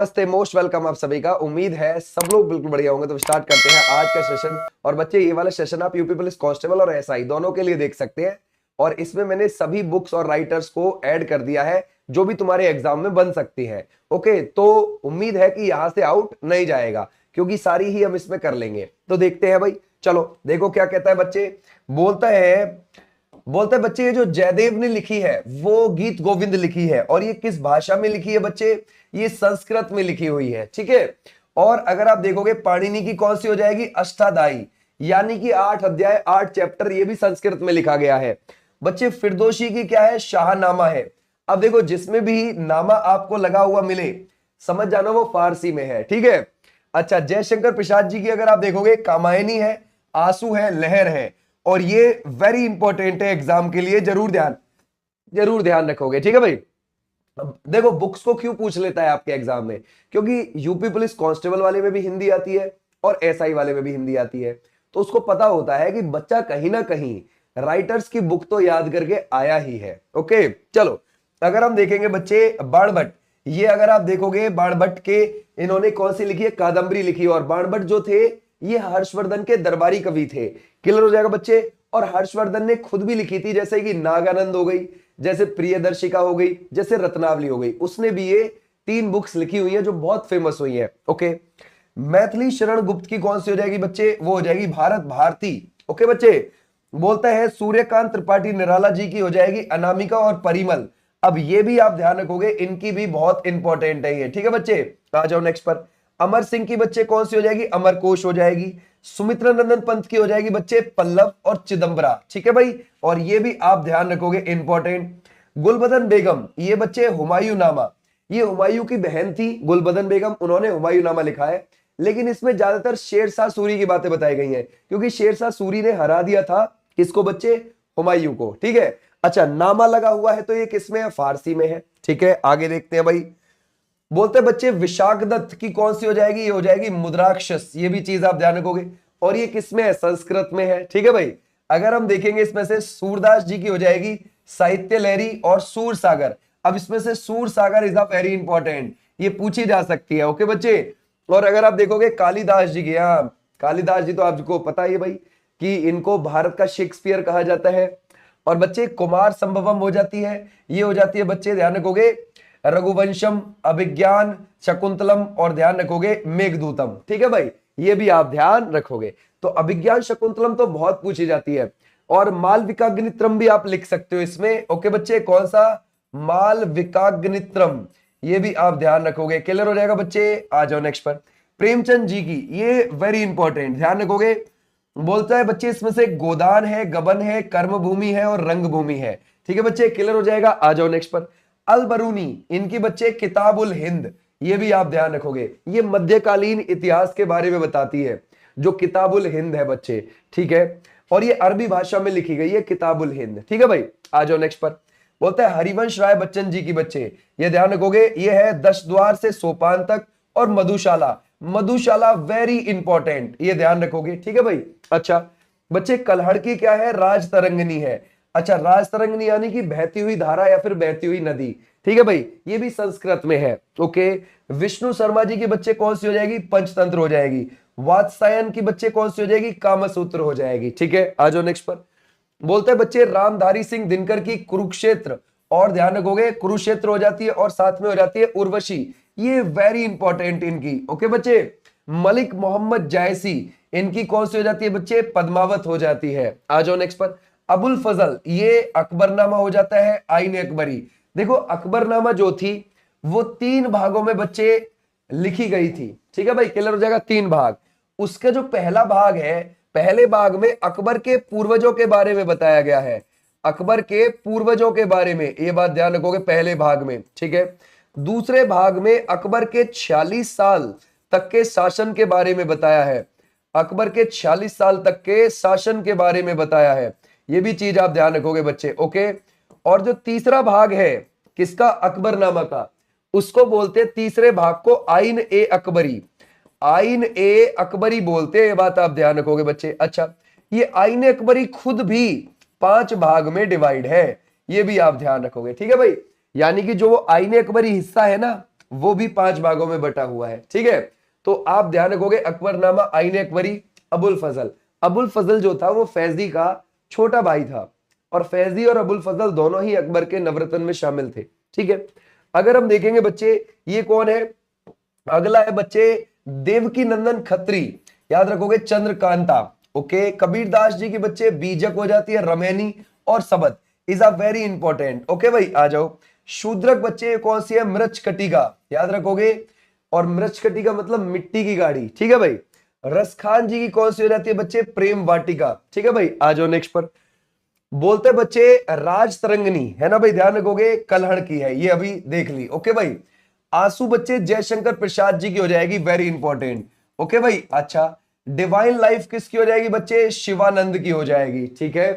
नमस्ते, most welcome आप सभी का। उम्मीद है सब लोग बिल्कुल बढ़िया होंगे। तो स्टार्ट करते हैं आज का सेशन। और बच्चे ये वाला सेशन आप यूपी पुलिस कांस्टेबल और एसआई दोनों के लिए देख सकते हैं। और इसमें मैंने सभी बुक्स और राइटर्स को ऐड कर दिया है जो भी तुम्हारे एग्जाम में बन सकती है। ओके, तो उम्मीद है कि यहां से आउट नहीं जाएगा क्योंकि सारी ही हम इसमें कर लेंगे। तो देखते हैं भाई, चलो देखो क्या कहता है बच्चे। बोलता है बच्चे, ये जो जयदेव ने लिखी है वो गीत गोविंद लिखी है। और ये किस भाषा में लिखी है बच्चे? ये संस्कृत में लिखी हुई है, ठीक है। और अगर आप देखोगे पाणिनि की कौन सी हो जाएगी? अष्टाध्यायी, यानी कि 8 अध्याय 8 चैप्टर, ये भी संस्कृत में लिखा गया है। बच्चे फिरदौसी की क्या है? शाहनामा है। अब देखो जिसमें भी नामा आपको लगा हुआ मिले समझ जाना वो फारसी में है, ठीक है। अच्छा, जयशंकर प्रसाद जी की अगर आप देखोगे कामायनी है, आंसू है, लहर है। और ये वेरी इंपॉर्टेंट है एग्जाम के लिए, जरूर ध्यान रखोगे, ठीक है भाई। अब देखो बुक्स को क्यों पूछ लेता है आपके एग्जाम में, क्योंकि यूपी पुलिस कांस्टेबल वाले में भी हिंदी आती है और एसआई वाले में भी हिंदी आती है। तो उसको पता होता है कि बच्चा कहीं ना कहीं राइटर्स की बुक तो याद करके आया ही है। ओके, चलो अगर हम देखेंगे बच्चे बाणभट्ट, ये अगर आप देखोगे बाणभट्ट के इन्होंने कौन सी लिखी है? कादंबरी लिखी है। और बाणभट्ट जो थे ये हर्षवर्धन के दरबारी कवि थे। क्लियर हो जाएगा बच्चे। और हर्षवर्धन ने खुद भी लिखी थी, जैसे कि नागानंद हो गई, जैसे प्रियदर्शिका हो गई, जैसे रत्नावली हो गई। उसने भी ये 3 बुक्स लिखी हुई है जो बहुत फेमस हुई है। ओके, मैथिली शरण गुप्त की कौन सी हो जाएगी बच्चे? वो हो जाएगी भारत भारती। ओके बच्चे, बोलता है सूर्यकांत त्रिपाठी निराला जी की हो जाएगी अनामिका और परिमल। अब ये भी आप ध्यान रखोगे, इनकी भी बहुत इंपॉर्टेंट है ये, ठीक है बच्चे। आ जाओ नेक्स्ट पर। अमर सिंह की बच्चे कौन सी हो जाएगी? अमरकोश हो जाएगी। सुमित्रा नंदन पंत की हो जाएगी बच्चे पल्लव और चिदंबरा, ठीक है भाई। और ये भी आप ध्यान रखोगे, इंपॉर्टेंट। गुलबदन बेगम, ये बच्चे हुमायूं नामा, ये हुमायूं की बहन थी गुलबदन बेगम, उन्होंने हुमायूं नामा लिखा है। लेकिन इसमें ज्यादातर शेरशाह सूरी की बातें बताई गई हैं क्योंकि शेरशाह सूरी ने हरा दिया था किसको बच्चे? हुमायूं को, ठीक है। अच्छा, नामा लगा हुआ है तो ये किसमें है? फारसी में है, ठीक है। आगे देखते हैं भाई। बोलते हैं बच्चे विशाखदत्त की कौन सी हो जाएगी? ये हो जाएगी मुद्राक्षस। ये भी चीज आप ध्यान रखोगे। और ये किसमें है? संस्कृत में है, ठीक है भाई। अगर हम देखेंगे इसमें से सूरदास जी की हो जाएगी साहित्य लहरी और सूर सागर। अब इसमें से सूर सागर इज अ वेरी इंपॉर्टेंट, ये पूछी जा सकती है। ओके बच्चे। और अगर आप देखोगे कालिदास जी की, हाँ कालिदास जी तो आपको पता ही है भाई कि इनको भारत का शेक्सपियर कहा जाता है। और बच्चे कुमार संभवम हो जाती है, ये हो जाती है बच्चे ध्यान रखोगे रघुवंशम, अभिज्ञान, शकुंतलम और ध्यान रखोगे मेघदूतम, ठीक है भाई। ये भी आप ध्यान रखोगे। तो अभिज्ञान शकुंतलम तो बहुत पूछी जाती है। और मालविकाग्नित्रम भी आप लिख सकते हो इसमें। ओके बच्चे, कौन सा? मालविकाग्नित्रम, ये भी आप ध्यान रखोगे। क्लियर हो जाएगा बच्चे। आ जाओ नेक्स्ट पर। प्रेमचंद जी की, ये वेरी इंपॉर्टेंट, ध्यान रखोगे। बोलता है बच्चे इसमें से गोदान है, गबन है, कर्म भूमि है और रंग भूमि है, ठीक है बच्चे। क्लियर हो जाएगा। आ जाओ नेक्स्ट पर। अल बरूनी, इनकी बच्चे किताबुल हिंद, ये भी आप ध्यान रखोगे। ये मध्यकालीन इतिहास के बारे में बताती है जो किताबुल हिंद है बच्चे, ठीक है। और ये अरबी भाषा में लिखी गई है किताबुल हिंद, ठीक है भाई। आ जाओ नेक्स्ट पर। बोलता है हरिवंश राय बच्चन जी की बच्चे, ये ध्यान रखोगे। ये है 10 द्वार से सोपान तक और मधुशाला। मधुशाला वेरी इंपॉर्टेंट, ये ध्यान रखोगे, ठीक है भाई। अच्छा बच्चे, कल्हड़ की क्या है? राज तरंगनी है। अच्छा, राज तरंगनी यानी कि बहती हुई धारा या फिर बहती हुई नदी, ठीक है भाई। ये भी संस्कृत में है। ओके, विष्णु शर्मा जी के बच्चे कौन सी हो जाएगी? पंचतंत्र हो जाएगी। वात्सायन की बच्चे कौन सी हो जाएगी? कामसूत्र हो जाएगी, ठीक है। आ जाओ नेक्स्ट पर। बोलते हैं बच्चे रामधारी सिंह दिनकर की कुरुक्षेत्र, और ध्यान रखोगे कुरुक्षेत्र हो जाती है और साथ में हो जाती है उर्वशी, ये वेरी इंपॉर्टेंट इनकी। ओके बच्चे। मलिक मोहम्मद जायसी, इनकी कौन सी हो जाती है बच्चे? पद्मावत हो जाती है। आ जाओ नेक्स्ट पर। अबुल फजल, ये अकबरनामा हो जाता है, आईन अकबरी। देखो अकबरनामा जो थी वो 3 भागों में बच्चे लिखी गई थी, ठीक है भाई। क्लियर हो जाएगा। 3 भाग। उसका जो पहला भाग है, पहले भाग में अकबर के पूर्वजों के बारे में बताया गया है। अकबर के पूर्वजों के बारे में, ये बात ध्यान रखोगे पहले भाग में, ठीक है। दूसरे भाग में अकबर के 46 साल तक के शासन के बारे में बताया है। अकबर के 46 साल तक के शासन के बारे में बताया है, ये भी चीज आप ध्यान रखोगे बच्चे। ओके। और जो तीसरा भाग है किसका? अकबरनामा का, उसको बोलते तीसरे भाग को आइन ए अकबरी। आइन ए अकबरी बोलते हैं, ये बात आप ध्यान रखोगे बच्चे। अच्छा, ये आइन ए अकबरी खुद भी 5 भाग में डिवाइड है, ये भी आप ध्यान रखोगे, ठीक है भाई। यानी कि जो आइन ए अकबरी हिस्सा है ना, वो भी 5 भागों में बटा हुआ है, ठीक है। तो आप ध्यान रखोगे अकबरनामा, आईने अकबरी, अबुल फजल। अबुल फजल जो था वो फैजी का छोटा भाई था, और फैजी और अबुल फजल दोनों ही अकबर के नवरत्न में शामिल थे, ठीक है। अगर हम देखेंगे बच्चे, ये कौन है, अगला है बच्चे देवकी नंदन खत्री, याद रखोगे चंद्रकांता, ओके। कबीरदास जी के बच्चे बीजक हो जाती है रमैनी और सबद, is a very important, okay भाई आ जाओ। शूद्रक बच्चे कौन सी है, मृच्छकटिका, याद रखोगे, और मृच्छकटिका मतलब मिट्टी की गाड़ी, ठीक है भाई। रसखान जी की कौन सी हो जाती है बच्चे, प्रेम वाटिका, ठीक है भाई आ जाओ नेक्स्ट पर। बोलते बच्चे राज तरंगनी है ना भाई, ध्यान रखोगे कलहड़ की है, ये अभी देख ली, ओके भाई। आंसू बच्चे जयशंकर प्रसाद जी की हो जाएगी, वेरी इंपॉर्टेंट, ओके भाई। अच्छा, डिवाइन लाइफ किसकी हो जाएगी बच्चे, शिवानंद की हो जाएगी, ठीक है।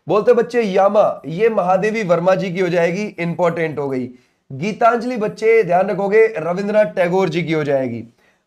बोलते बच्चे यामा, ये महादेवी वर्मा जी की हो जाएगी, इंपॉर्टेंट हो गई। गीतांजलि बच्चे ध्यान रखोगे रविंद्रनाथ टैगोर जी की हो जाएगी।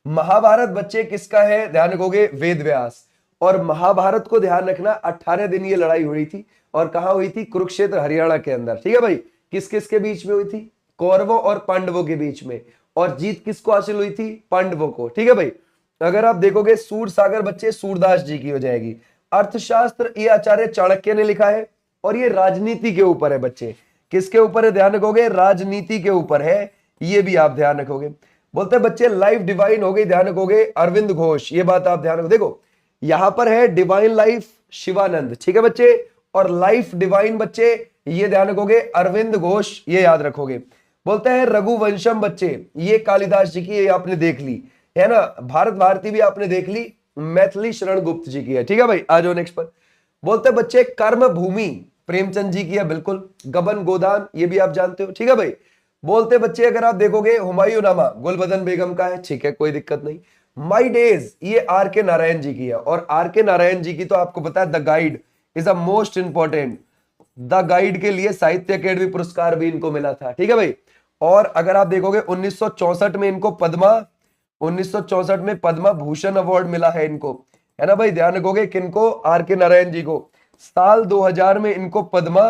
महाभारत बच्चे किसका है, ध्यान रखोगे वेद व्यास। और महाभारत को ध्यान रखना 18 दिन ये लड़ाई हुई थी, और कहां हुई थी, कुरुक्षेत्र हरियाणा के अंदर, ठीक है भाई। किस किस के बीच में हुई थी, कौरवों और पांडवों के बीच में, और जीत किसको हासिल हुई थी, पांडवों को, ठीक है भाई। अगर आप देखोगे सूर सागर बच्चे सूरदास जी की हो जाएगी। अर्थशास्त्र ये आचार्य चाणक्य ने लिखा है, और ये राजनीति के ऊपर है बच्चे, किसके ऊपर है, ध्यान रखोगे राजनीति के ऊपर है, ये भी आप ध्यान रखोगे। बोलते बच्चे लाइफ डिवाइन हो गई, ध्यान रखोगे अरविंद घोष, ये बात आप ध्यान रखो। देखो यहां पर है डिवाइन लाइफ शिवानंद, ठीक है बच्चे, और लाइफ डिवाइन बच्चे ये ध्यान रखोगे अरविंद घोष, ये याद रखोगे। बोलते हैं रघुवंशम बच्चे, ये कालिदास जी की, ये आपने देख ली है ना। भारत भारती भी आपने देख ली, मैथिली शरण गुप्त जी की है, ठीक है भाई आ जाओ नेक्स्ट पर। बोलते बच्चे कर्म भूमि प्रेमचंद जी की है, बिल्कुल। गबन गोदान ये भी आप जानते हो, ठीक है भाई। बोलते बच्चे अगर आप देखोगे हुमायूं नामा गुलबदन बेगम का है, ठीक है कोई दिक्कत नहीं। माई डेज ये आर के नारायण जी की है, और आर के नारायण जी की तो आपको पता है the guide is a most important, the guide के लिए साहित्य अकेडमी पुरस्कार भी इनको मिला था, ठीक है भाई। और अगर आप देखोगे 1964 में इनको पद्मा, 1964 में पद्मा भूषण अवार्ड मिला है इनको, है ना भाई, ध्यान रखोगे किनको, आर के नारायण जी को। साल 2000 में इनको पद्मा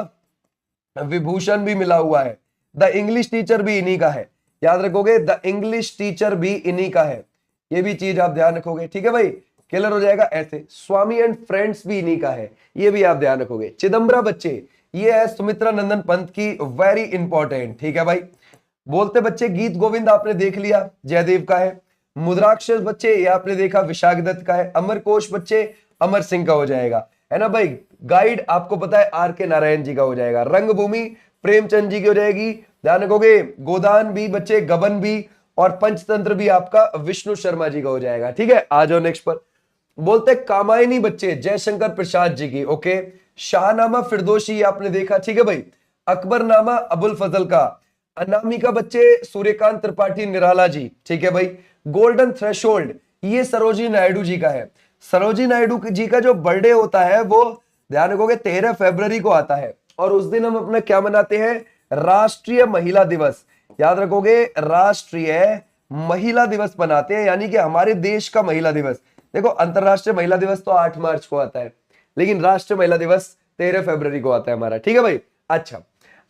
विभूषण भी मिला हुआ है। द इंग्लिश टीचर भी इन्हीं का है, याद रखोगे द इंग्लिश टीचर भी इन्हीं का है, ये भी चीज आप ध्यान रखोगे, ठीक है भाई क्लियर हो जाएगा। ऐसे स्वामी एंड फ्रेंड्स भी इन्हीं का है, ये भी आप ध्यान रखोगे। चिदम्बरा बच्चे ये है सुमित्रा नंदन पंत की, वेरी इंपॉर्टेंट, ठीक है भाई। बोलते बच्चे गीत गोविंद आपने देख लिया, जयदेव का है। मुद्राक्षर बच्चे ये आपने देखा, विशाख दत्त का है। अमरकोश बच्चे अमर सिंह का हो जाएगा, है ना भाई। गाइड आपको पता है आर के नारायण जी का हो जाएगा। रंगभूमि प्रेमचंद जी की हो जाएगी, ध्यान रखोगे। गोदान भी बच्चे गबन भी, और पंचतंत्र भी आपका विष्णु शर्मा जी का हो जाएगा, ठीक है आ जाओ नेक्स्ट पर। बोलते कामायनी बच्चे जयशंकर प्रसाद जी की, ओके। शाहनामा फिरदोशी आपने देखा, ठीक है भाई। अकबरनामा अबुल फजल का। अनामिका बच्चे सूर्यकांत त्रिपाठी निराला जी, ठीक है भाई। गोल्डन थ्रेशोल्ड ये सरोजिनी नायडू जी का है। सरोजिनी नायडू जी का जो बर्थडे होता है वो ध्यान रखोगे 13 फरवरी को आता है, और उस दिन हम अपना क्या मनाते हैं, राष्ट्रीय महिला दिवस, याद रखोगे राष्ट्रीय महिला दिवस मनाते हैं, यानी कि हमारे देश का महिला दिवस। देखो अंतरराष्ट्रीय महिला दिवस तो 8 मार्च को आता है, लेकिन राष्ट्रीय महिला दिवस 13 फरवरी को आता है हमारा, ठीक है भाई। अच्छा,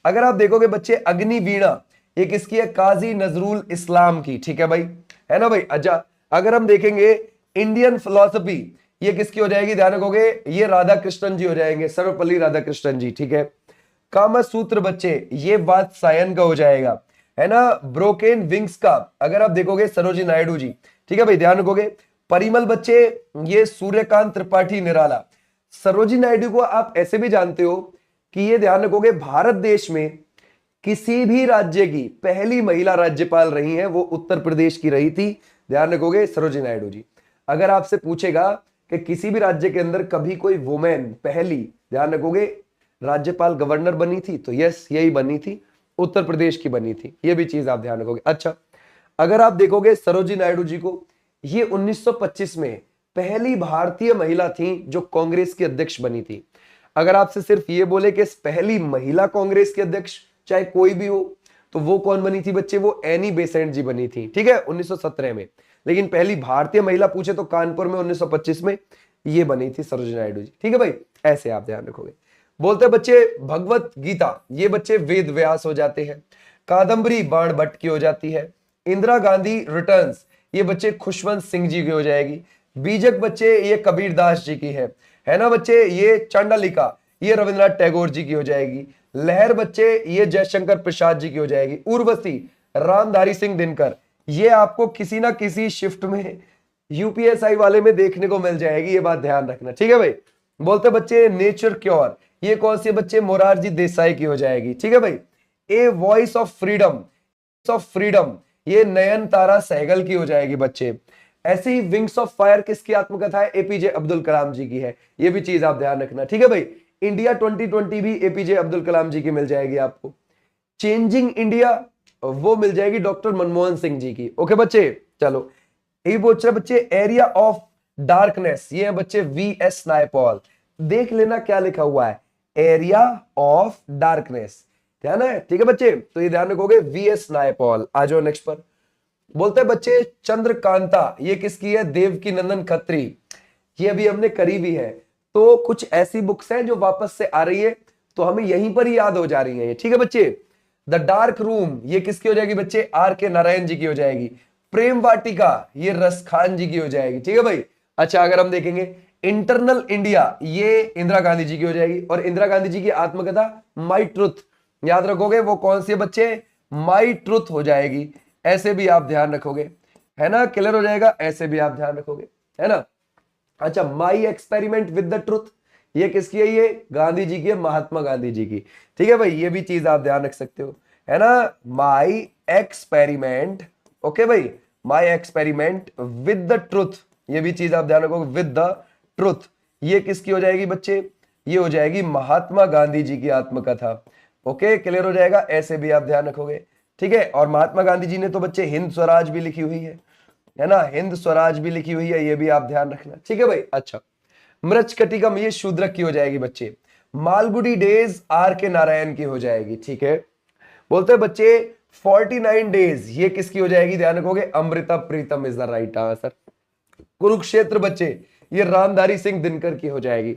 अगर आप देखोगे बच्चे अग्निवीणा ये किसकी है, काजी नजरुल इस्लाम की, ठीक है भाई, है ना भाई। अच्छा, अगर हम देखेंगे इंडियन फिलोसफी ये किसकी हो जाएगी, ध्यान रखोगे ये राधा कृष्णन जी हो जाएंगे, सर्वपल्ली राधा कृष्णन जी, ठीक है। कामा सूत्र बच्चे ये वात्सायन का हो जाएगा, है ना। ब्रोकेन विंग्स का अगर आप देखोगे सरोजिनी नायडू जी, ठीक है भाई ध्यान रखोगे। परिमल बच्चे ये सूर्यकांत त्रिपाठी निराला। सरोजिनी नायडू को आप ऐसे भी जानते हो कि ये ध्यान रखोगे भारत देश में किसी भी राज्य की पहली महिला राज्यपाल रही है, वो उत्तर प्रदेश की रही थी, ध्यान रखोगे सरोजिनी नायडू जी। अगर आपसे पूछेगा कि किसी भी राज्य के अंदर कभी कोई वुमेन पहली ध्यान रखोगे राज्यपाल गवर्नर बनी थी, तो यस यही बनी थी, उत्तर प्रदेश की बनी थी, ये भी चीज आप ध्यान रखोगे। अच्छा, अगर आप देखोगे सरोजिनी नायडू जी को, ये 1925 में पहली भारतीय महिला थी जो कांग्रेस की अध्यक्ष बनी थी। अगर आपसे सिर्फ ये बोले कि पहली महिला कांग्रेस की अध्यक्ष चाहे कोई भी हो, तो वो कौन बनी थी बच्चे, वो एनी बेसेंट जी बनी थी, ठीक है 1917 में। लेकिन पहली भारतीय महिला पूछे तो कानपुर में 1925 में ये बनी थी सरोजिनी नायडू जी, ठीक है भाई, ऐसे आप ध्यान रखोगे। बोलते बच्चे भगवत गीता ये बच्चे वेद व्यास हो जाते हैं। कादंबरी बाण भट्ट की हो जाती है। इंदिरा गांधी रिटर्न्स, ये बच्चे खुशवंत सिंह जी की हो जाएगी। बीजक बच्चे ये कबीर दास जी की है ना बच्चे। ये चांडालिका ये रविंद्रनाथ टैगोर जी की हो जाएगी। लहर बच्चे ये जयशंकर प्रसाद जी की हो जाएगी। उर्वशी रामधारी सिंह दिनकर, ये आपको किसी ना किसी शिफ्ट में यूपीएसआई वाले में देखने को मिल जाएगी, ये बात ध्यान रखना, ठीक है भाई। बोलते बच्चे नेचर क्योर, ये कौन सी बच्चे मोरारजी देसाई की हो जाएगी, ठीक है भाई। ए वॉइस ऑफ फ्रीडम ये नयन तारा सहगल की हो जाएगी बच्चे। ऐसे ही विंग्स ऑफ फायर किसकी आत्मकथा है, एपीजे अब्दुल कलाम जी की है, ये भी चीज आप ध्यान रखना, ठीक है भाई। इंडिया 2020 भी एपीजे अब्दुल कलाम जी की मिल जाएगी आपको। चेंजिंग इंडिया वो मिल जाएगी डॉक्टर मनमोहन सिंह जी की। ओके बच्चे, चलो ये पूछ रहे बच्चे एरिया ऑफ डार्कनेस, ये है बच्चे वीएस नायपॉल। देख लेना क्या लिखा हुआ है, एरिया ऑफ डार्कनेस, ध्यान है, ठीक है बच्चे। तो ये ध्यान रखोगे वीएस नायपॉल। आ जाओ नेक्स्ट पर। बोलते हैं बच्चे चंद्रकांता, ये किसकी है, देवकी नंदन खत्री, ये अभी हमने करी भी है। तो कुछ ऐसी बुक्स हैं जो वापस से आ रही है, तो हमें यहीं पर ही याद हो जा रही है, ठीक है बच्चे। द डार्क रूम ये किसकी हो जाएगी बच्चे, आर के नारायण जी की हो जाएगी। प्रेम वाटिका ये रस खान जी की हो जाएगी, ठीक है भाई। अच्छा अगर हम देखेंगे इंटरनल इंडिया ये इंदिरा गांधी जी की हो जाएगी। और इंदिरा गांधी जी की आत्मकथा माई ट्रुथ, याद रखोगे वो कौन सी है बच्चे, माई ट्रुथ हो जाएगी। ऐसे भी आप ध्यान रखोगे, है ना, क्लियर हो जाएगा, ऐसे भी आप ध्यान रखोगे, है ना। अच्छा my experiment with the truth ये किसकी है, ये गांधी जी की है, महात्मा गांधी जी की, ठीक है भाई। ये भी चीज आप ध्यान रख सकते हो, है ना। माई एक्सपेरिमेंट, ओके भाई, my experiment with the truth, ये भी चीज आप ध्यान रखोगे, विद द ट्रुथ ये किसकी हो जाएगी बच्चे, ये हो जाएगी महात्मा गांधी जी की आत्मकथा। ओके क्लियर हो जाएगा, ऐसे भी आप ध्यान रखोगे, ठीक है। और महात्मा गांधी जी ने तो बच्चे हिंद स्वराज भी लिखी हुई है ना, हिंद स्वराज भी लिखी हुई है, ये भी आप ध्यान रखना, ठीक है भाई। अच्छा मृच्छकटिकम ये शूद्रक की हो जाएगी बच्चे। मालगुडी डेज आर के नारायण की हो जाएगी, ठीक है। बोलते हैं बच्चे 49 डेज ये किसकी हो जाएगी, ध्यान रखोगे, Amrita Pritam is the right answer. Kurukshetra बच्चे ये रामधारी सिंह दिनकर की हो जाएगी।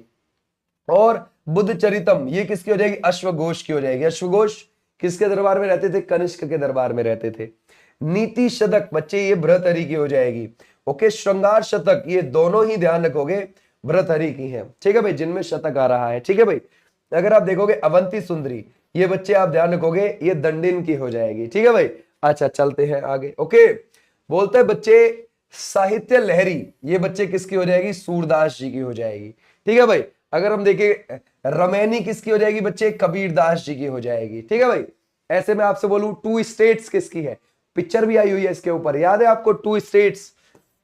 और बुद्ध चरितम ये किसकी हो जाएगी, अश्वघोष की हो जाएगी। अश्वघोष किसके दरबार में रहते थे, कनिष्क के दरबार में रहते थे। नीति शतक बच्चे ये भृतहरि की हो जाएगी। ओके श्रृंगार शतक ये दोनों ही ध्यान रखोगे भृतहरि की है, ठीक है भाई, जिनमें शतक आ रहा है, ठीक है भाई। अगर आप देखोगे अवंती सुंदरी ये बच्चे आप ध्यान रखोगे ये दंडिन की हो जाएगी, ठीक है भाई। अच्छा चलते हैं आगे। ओके बोलते हैं बच्चे साहित्य लहरी ये बच्चे किसकी हो जाएगी, सूरदास जी की हो जाएगी, ठीक है भाई। अगर हम देखें रमैनी किसकी हो जाएगी बच्चे, कबीर दास जी की हो जाएगी, ठीक है भाई। ऐसे मैं आपसे बोलूं टू स्टेट्स किसकी है, पिक्चर भी आई हुई है इसके ऊपर, याद है आपको टू स्टेट्स,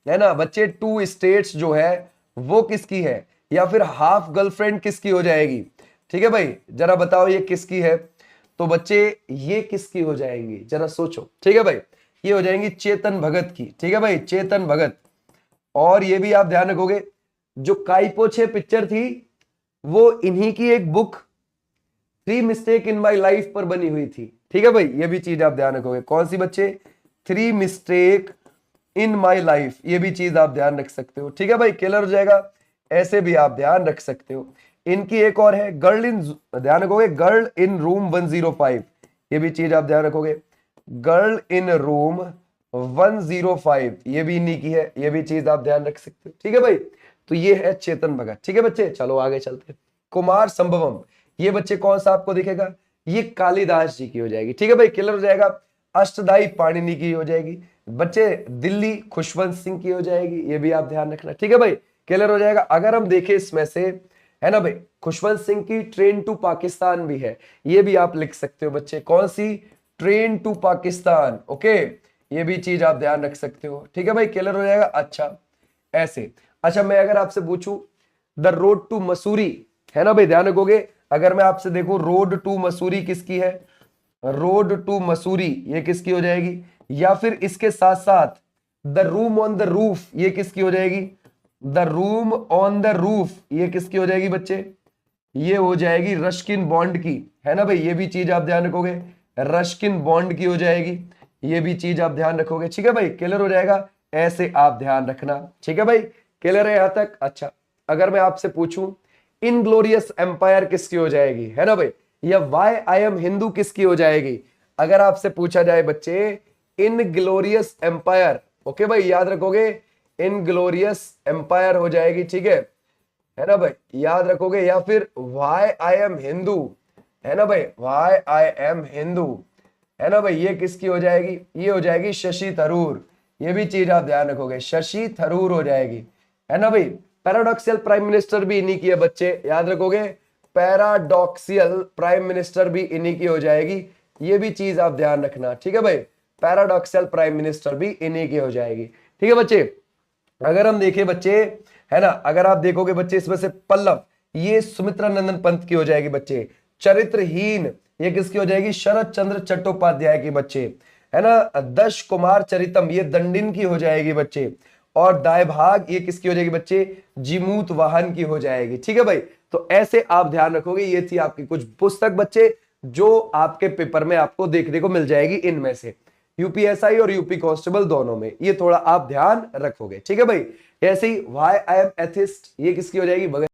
है ना बच्चे। टू स्टेट्स जो है वो किसकी है, या फिर हाफ गर्लफ्रेंड किसकी हो जाएगी, ठीक है भाई। जरा बताओ ये किसकी है, तो बच्चे ये किसकी हो जाएंगी, जरा सोचो, ठीक है भाई। ये हो जाएंगी चेतन भगत की, ठीक है भाई, चेतन भगत। और ये भी आप ध्यान रखोगे जो काइपोछे पिक्चर थी वो इन्हीं की एक book 3 mistake in my life पर बनी हुई थी, ठीक है भाई। ये भी चीज आप ध्यान रखोगे, कौन सी बच्चे, 3 मिस्टेक इन माई लाइफ, ये भी चीज आप ध्यान रख सकते हो, ठीक है भाई, क्लियर हो जाएगा। ऐसे भी आप ध्यान रख सकते हो। इनकी एक और है गर्ल इन, ध्यान रखोगे गर्ल इन रूम 105, ये भी चीज आप ध्यान रखोगे, गर्ल इन रूम 105 ये भी इन्हीं की है, ये भी चीज आप ध्यान रख सकते हो, ठीक है भाई। तो ये है चेतन भगत, ठीक है बच्चे। चलो आगे चलते हैं। कुमार संभवम ये बच्चे कौन सा आपको दिखेगा, ये कालिदास जी की हो जाएगी, ठीक है भाई, क्लियर हो जाएगा। अष्टदाई पाणिनि की हो जाएगी बच्चे। दिल्ली खुशवंत सिंह की हो जाएगी, ये भी आप ध्यान रखना, ठीक है भाई, क्लियर हो जाएगा। अगर हम देखें इसमें से, है ना भाई, खुशवंत सिंह की ट्रेन टू पाकिस्तान भी है, ये भी आप लिख सकते हो बच्चे, कौन सी, ट्रेन टू पाकिस्तान, ओके, ये भी चीज आप ध्यान रख सकते हो, ठीक है भाई, क्लियर हो जाएगा। अच्छा ऐसे, अच्छा मैं अगर आपसे पूछूं द रोड टू मसूरी, है ना भाई, ध्यान रखोगे। अगर मैं आपसे देखूं रोड टू मसूरी किसकी है, रोड टू मसूरी ये किसकी हो जाएगी, या फिर इसके साथ साथ the room on the roof ये किसकी हो जाएगी, the room on the roof ये किसकी हो जाएगी बच्चे, ये हो जाएगी रस्किन बॉन्ड की, है ना भाई, ये भी चीज आप ध्यान रखोगे, रस्किन बॉन्ड की हो जाएगी, ये भी चीज आप ध्यान रखोगे, ठीक है भाई, क्लियर हो जाएगा। ऐसे आप ध्यान रखना, ठीक है भाई, क्लियर है यहां तक। अच्छा अगर मैं आपसे पूछूं इनग्लोरियस एम्पायर किसकी हो जाएगी, है ना भाई, या वाई आई एम हिंदू किसकी हो जाएगी। अगर आपसे पूछा जाए बच्चे इनग्लोरियस एम्पायर। ओके भाई, याद रखोगे, इनग्लोरियस एम्पायर हो जाएगी, ठीक है ना भाई, याद रखोगे। या फिर वाई आई एम हिंदू, है ना भाई, वाई आई एम हिंदू, है ना भाई, ये किसकी हो जाएगी, ये हो जाएगी शशि थरूर। ये भी चीज आप ध्यान रखोगे, शशि थरूर हो जाएगी, है ना भाई। पैराडॉक्सियल प्राइम मिनिस्टर भी इन्हीं की है बच्चे, याद रखोगे, पैराडॉक्सियल प्राइम मिनिस्टर भी इन्हीं की हो जाएगी, ये भी चीज आप ध्यान रखना, ठीक है भाई। पैराडॉक्सियल प्राइम मिनिस्टर भी इन्हीं की हो जाएगी, ठीक है बच्चे। अगर हम देखें बच्चे, है ना, अगर आप देखोगे बच्चे, इसमें से पल्लव, ये सुमित्रा नंदन पंत की हो जाएगी बच्चे। चरित्रहीन, ये किसकी हो जाएगी, शरद चंद्र चट्टोपाध्याय की बच्चे, है ना। दश कुमार चरितम, ये दंडिन की हो जाएगी बच्चे। और दायभाग, ये किसकी हो जाएगी बच्चे, जीमूत वाहन की हो जाएगी, ठीक है भाई। तो ऐसे आप ध्यान रखोगे, ये थी आपकी कुछ पुस्तक बच्चे, जो आपके पेपर में आपको देखने को मिल जाएगी, इनमें से यूपीएसआई और यूपी कांस्टेबल दोनों में, ये थोड़ा आप ध्यान रखोगे, ठीक है भाई। ऐसे ही वाई आई एम एथिस्ट, ये किसकी हो जाएगी,